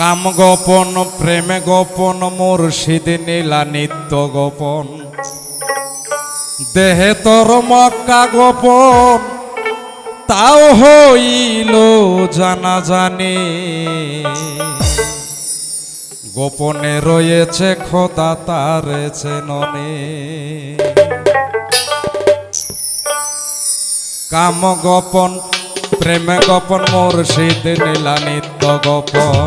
কাম গোপন প্রেমে গোপন মুর্শিদ নীলা নিত্য গোপন দেহে তোর মক্কা গোপন তাও হইল জানা জানি গোপনে রয়েছে খোদা তার চেননে কাম গোপন প্রেমে গোপন মুর্শিদ নীলা নিত্য গোপন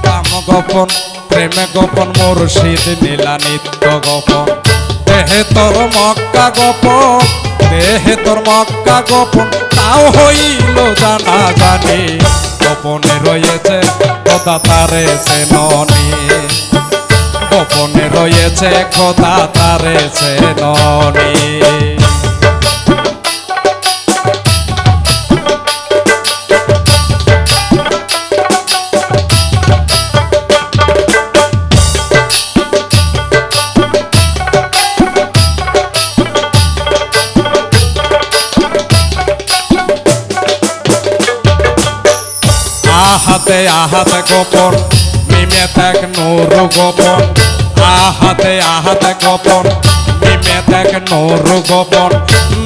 কাম গোপন প্রেমে গোপন মুর্শিদ নীলা নিত্য গোপন দেহে তোর মক্কা গোপন দেহে তোর মক্কা গোপন তাও হইল জানা জানি গোপনে রয়েছে খোদা তারে চেননে গোপনে রয়েছে খোদা তারে চেননে আহাতে আহাতে গোপন মিমে থাক নূর গোপন আহাতে আহাতে গোপন মিমে থাক নূর গোপন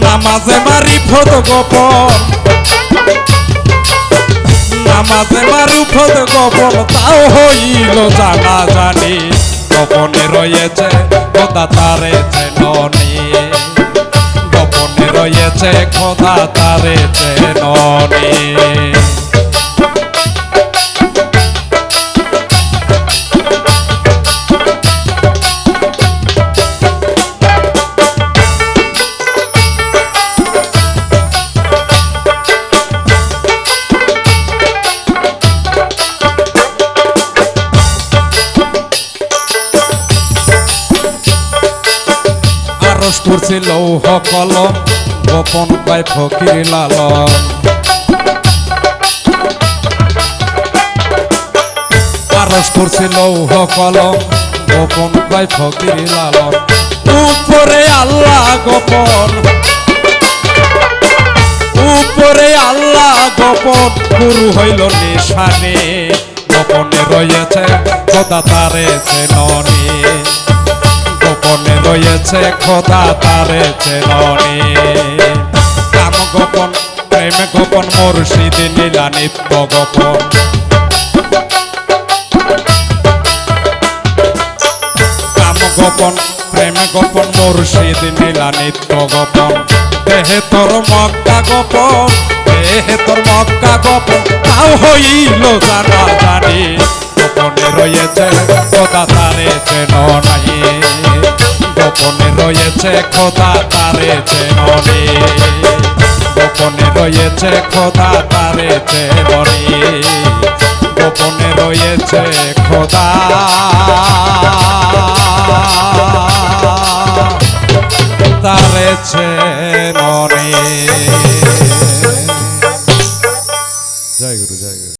নামাজে মারিফত গোপন নামাজে মারিফত গোপন তাও হইল জানা জানি গোপনে রয়েছে খোদা তারে চেননে গোপনে রয়েছে খোদা তারে চেননে আরশ কুরসি লৌহ কলম গোপন পায় ফকির লালন আরশ কুরসি লৌহ কলম গোপন পায় ফকির লালন উপরে আল্লাহ গোপন উপরে আল্লাহ গোপন গুরু হইল নিশানে গোপনে রয়েছে খোদা তারে চেননে গোপনে রয়েছে খোদা তারে চেননে কাম গোপন প্রেমে গোপন মুর্শিদ নীলা নিত্য গোপন কাম গোপন প্রেমে গোপন মুর্শিদ নীলা নিত্য গোপন দেহে তোর মক্কা গোপন দেহে তোর মক্কা গোপন তাও হইল জানা জানি গোপনে রয়েছে খোদা তারে চেননে গোপনে রয়েছে খোদা তারে চেননে গোপনে রয়েছে খোদা তারে চেননে গোপনে রয়েছে খোদা তারে চেননে। জয় গুরু জয় গুরু।